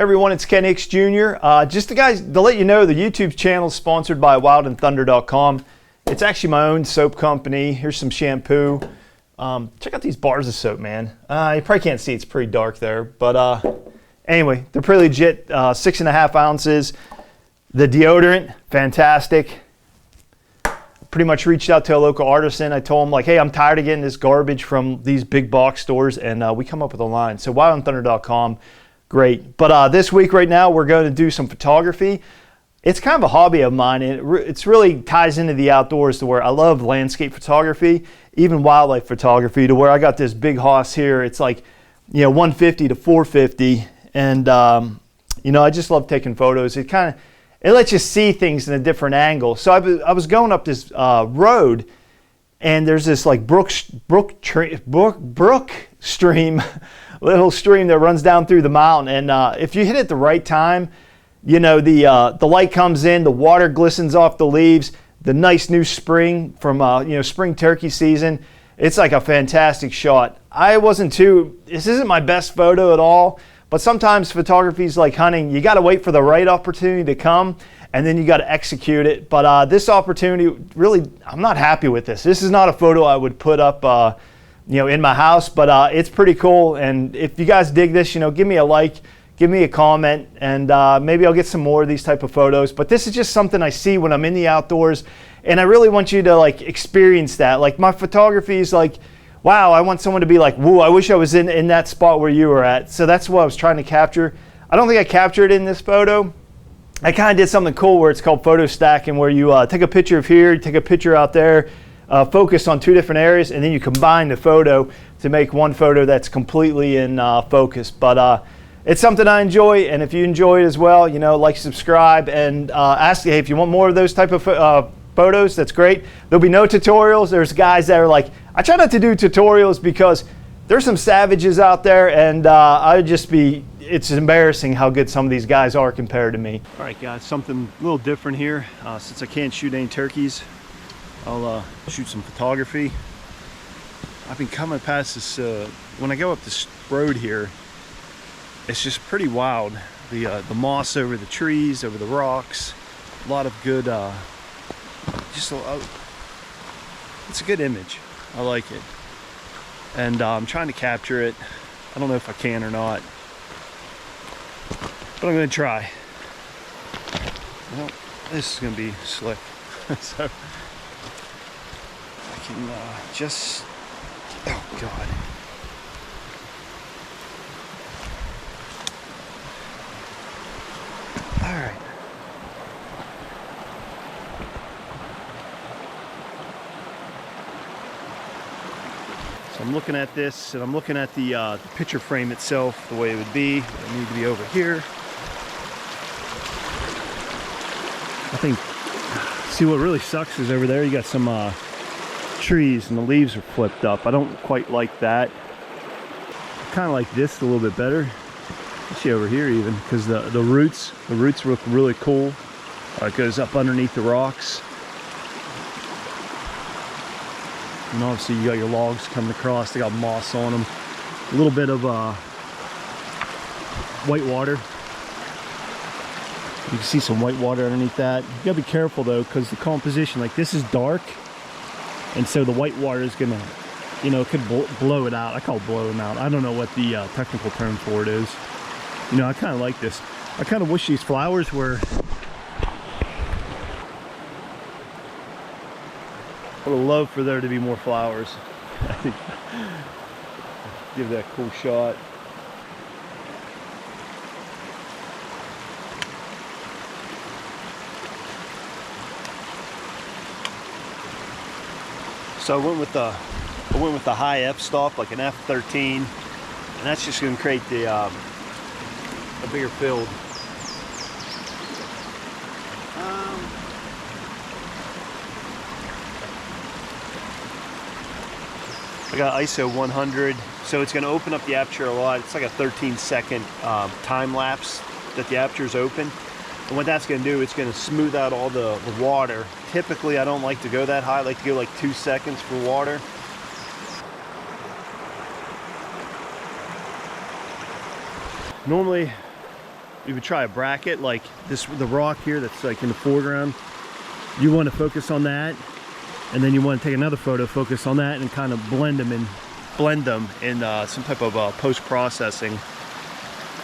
Everyone, it's Ken Hicks Jr. Just to let you know, the YouTube channel is sponsored by wildandthunder.com. It's actually my own soap company. Here's some shampoo. Check out these bars of soap, man. You probably can't see, it's pretty dark there. But anyway, they're pretty legit, 6.5 ounces. The deodorant, fantastic. Pretty much reached out to a local artisan. I told him, like, hey, I'm tired of getting this garbage from these big box stores, and we come up with a line. So wildandthunder.com, great. But this week right now, we're going to do some photography. It's kind of a hobby of mine, and it's really ties into the outdoors to where I love landscape photography, even wildlife photography, to where I got this big hoss here. It's like, 150 to 450, and I just love taking photos. It lets you see things in a different angle. So I was going up this road, and there's this like brook stream, little stream that runs down through the mountain. And if you hit it the right time, the light comes in, the water glistens off the leaves, the nice new spring from spring turkey season. It's like a fantastic shot. This isn't my best photo at all. But sometimes photography is like hunting. You got to wait for the right opportunity to come, and then you got to execute it. But this opportunity, really, I'm not happy with this. This is not a photo I would put up, in my house. But it's pretty cool. And if you guys dig this, give me a like, give me a comment, and maybe I'll get some more of these type of photos. But this is just something I see when I'm in the outdoors, and I really want you to like experience that. Like my photography is like, wow, I want someone to be like, whoa, I wish I was in that spot where you were at. So that's what I was trying to capture. I don't think I captured it in this photo. I kind of did something cool where it's called photo stacking, where you take a picture of here, you take a picture out there, focus on two different areas, and then you combine the photo to make one photo that's completely in focus. But it's something I enjoy, and if you enjoy it as well, like, subscribe, and ask, hey, if you want more of those type of photos, that's great. There'll be no tutorials. There's guys that are like, I try not to do tutorials because there's some savages out there, and it's embarrassing how good some of these guys are compared to me. All right, guys, something a little different here. Since I can't shoot any turkeys, I'll shoot some photography. I've been coming past this, when I go up this road here, it's just pretty wild. The moss over the trees, over the rocks, a lot of good, it's a good image. I like it, and I'm trying to capture it. I don't know if I can or not, but I'm gonna try. Well, this is gonna be slick. So I can oh god, all right. I'm looking at this, and I'm looking at the picture frame itself, the way it would be. It need to be over here. I think, see, what really sucks is over there you got some trees and the leaves are flipped up. I don't quite like that. I kind of like this a little bit better. See over here even, because the roots look really cool. It goes up underneath the rocks. And obviously you got your logs coming across, they got moss on them. A little bit of white water. You can see some white water underneath that. You gotta be careful though, because the composition, like this is dark, and so the white water is gonna, it could blow it out. I call it blowing out. I don't know what the technical term for it is. I kind of like this. I kind of wish these flowers were, I would love for there to be more flowers. I think give that a cool shot. So I went with the high f-stop, like an f13, and that's just going to create a bigger field. I got ISO 100, so it's going to open up the aperture a lot. It's like a 13-second time lapse that the aperture is open. And what that's going to do, it's going to smooth out all the water. Typically, I don't like to go that high. I like to go like 2 seconds for water. Normally, you would try a bracket like this, the rock here that's like in the foreground. You want to focus on that, and then you want to take another photo, focus on that, and kind of blend them in some type of post-processing.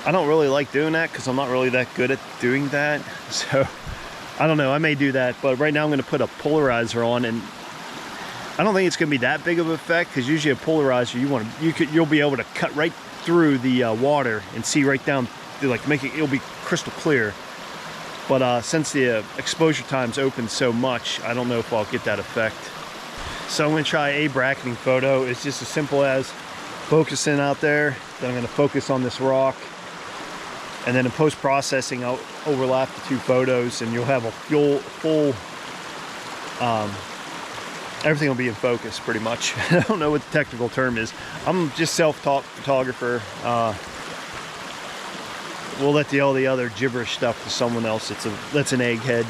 I don't really like doing that because I'm not really that good at doing that. So I don't know, I may do that, but right now I'm going to put a polarizer on, and I don't think it's going to be that big of an effect, because usually a polarizer, you'll be able to cut right through the water and see right down, like it'll be crystal clear. But since the exposure time's open so much, I don't know if I'll get that effect. So I'm going to try a bracketing photo. It's just as simple as focusing out there. Then I'm going to focus on this rock, and then in post-processing I'll overlap the two photos, and you'll have a full everything will be in focus pretty much. I don't know what the technical term is. I'm just self-taught photographer. We'll let all the other gibberish stuff to someone else that's an egghead.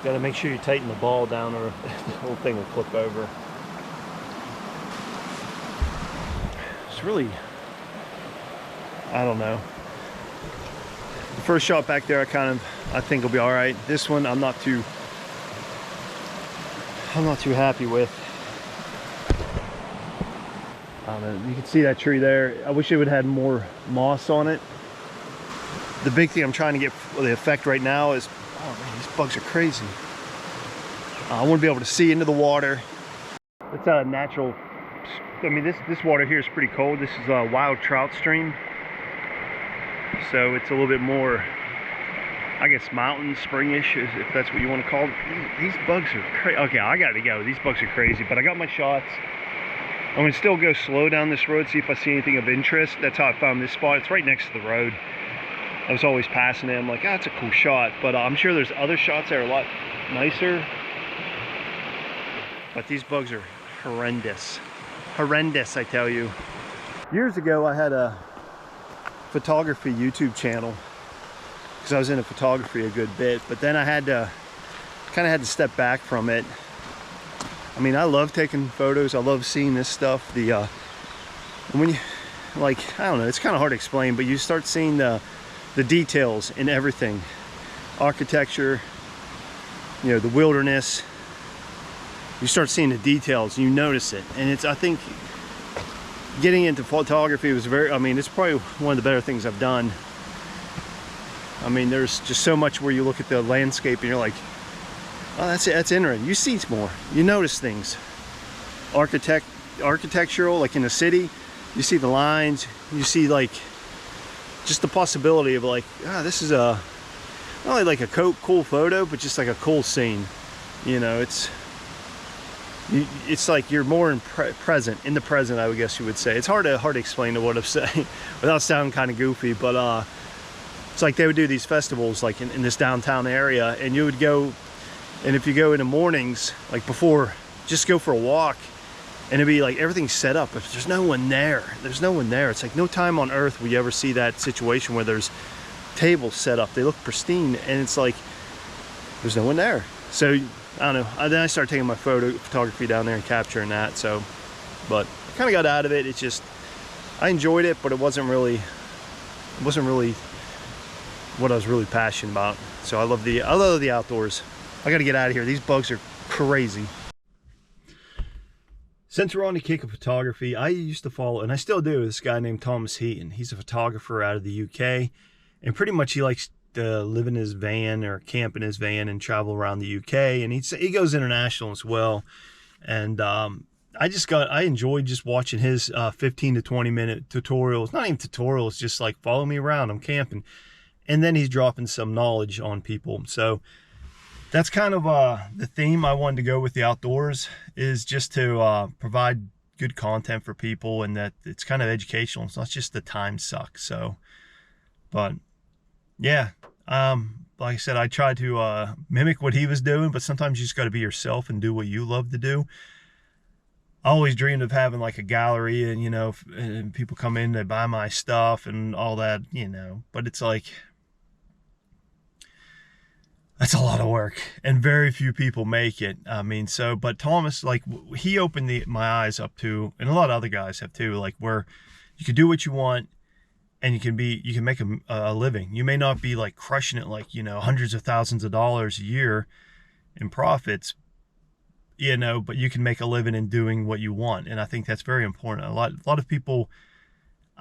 Got to make sure you tighten the ball down, or the whole thing will flip over. It's really, I don't know. The first shot back there, I think will be all right. This one, I'm not too happy with. You can see that tree there. I wish it would have had more moss on it. The big thing I'm trying to get the effect right now is, oh man, these bugs are crazy. I want to be able to see into the water. It's a natural, I mean, this water here is pretty cold. This is a wild trout stream. So it's a little bit more, I guess, mountain springish, if that's what you want to call it. These bugs are crazy. Okay, I gotta go. These bugs are crazy, but I got my shots. I'm gonna still go slow down this road, see if I see anything of interest. That's how I found this spot. It's right next to the road. I was always passing it. I'm like, that's a cool shot. But I'm sure there's other shots that are a lot nicer. But these bugs are horrendous. Horrendous, I tell you. Years ago, I had a photography YouTube channel, because I was into photography a good bit, but then I kind of had to step back from it. I mean, I love taking photos. I love seeing this stuff. When you, like, I don't know, it's kind of hard to explain, but you start seeing the details in everything. Architecture, you know, the wilderness. You start seeing the details, and you notice it. And I think getting into photography was it's probably one of the better things I've done. I mean, there's just so much where you look at the landscape and you're like, oh, that's interesting. You see more. You notice things. Architectural, like in a city, you see the lines. You see, like, just the possibility of, like, this is not only like a cool photo, but just like a cool scene. You know, it's like you're more in the present, I would guess you would say. It's hard to explain to what I'm saying without sounding kind of goofy, but it's like they would do these festivals like in this downtown area, and you would go, and if you go in the mornings, like before, just go for a walk, and it'd be like everything's set up, but there's no one there. There's no one there. It's like no time on earth will you ever see that situation where there's tables set up. They look pristine, and it's like there's no one there. So I don't know. Then I started taking my photography down there and capturing that. So, but I kind of got out of it. It's just, I enjoyed it, but it wasn't really what I was really passionate about. So I love the outdoors. I got to get out of here. These bugs are crazy. Since we're on the kick of photography, I used to follow, and I still do, this guy named Thomas Heaton. He's a photographer out of the UK, and pretty much he likes to live in his van or camp in his van and travel around the UK, and he goes international as well. And I enjoyed just watching his 15 to 20 minute tutorials. Not even tutorials, just like follow me around, I'm camping. And then he's dropping some knowledge on people. So that's kind of the theme I wanted to go with the outdoors, is just to provide good content for people, and that it's kind of educational. It's not just the time suck. So, but yeah, like I said, I tried to mimic what he was doing, but sometimes you just got to be yourself and do what you love to do. I always dreamed of having like a gallery, and, you know, and people come in, they buy my stuff and all that, you know, but it's like, that's a lot of work, and very few people make it. I mean, so, but Thomas, like, he opened my eyes up to, and a lot of other guys have too, like, where you could do what you want, and you can make a living. You may not be like crushing it, like, hundreds of thousands of dollars a year in profits, but you can make a living in doing what you want. And I think that's very important. A lot of people,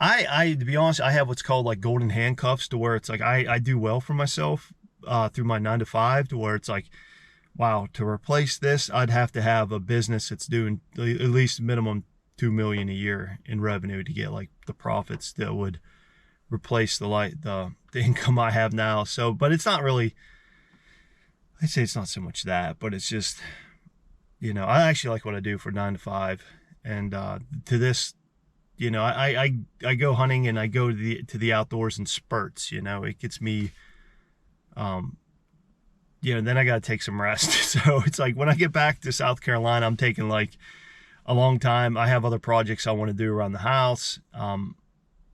to be honest, I have what's called like golden handcuffs, to where it's like, I do well for myself, through my 9 to 5, to where it's like, wow, to replace this, I'd have to have a business that's doing at least minimum 2 million a year in revenue to get like the profits that would replace the income I have now. So, but it's not really, I'd say it's not so much that, but it's just, I actually like what I do for 9 to 5. And to this, I go hunting, and I go to the outdoors in spurts. It gets me, then I got to take some rest. So it's like when I get back to South Carolina, I'm taking like a long time. I have other projects I want to do around the house.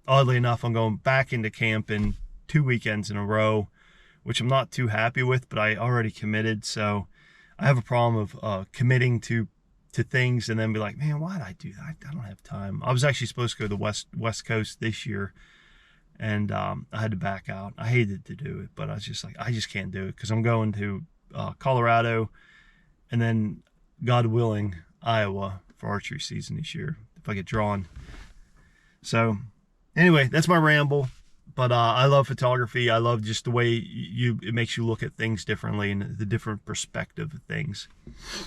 Oddly enough, I'm going back into camping 2 weekends in a row, which I'm not too happy with, but I already committed. So I have a problem of committing to things and then be like, man, why did I do that? I don't have time. I was actually supposed to go to the West Coast this year, and I had to back out. I hated to do it, but I was just like, I just can't do it, because I'm going to Colorado, and then, God willing, Iowa for archery season this year, if I get drawn. So anyway, that's my ramble. But I love photography. I love just the way it makes you look at things differently, and the different perspective of things.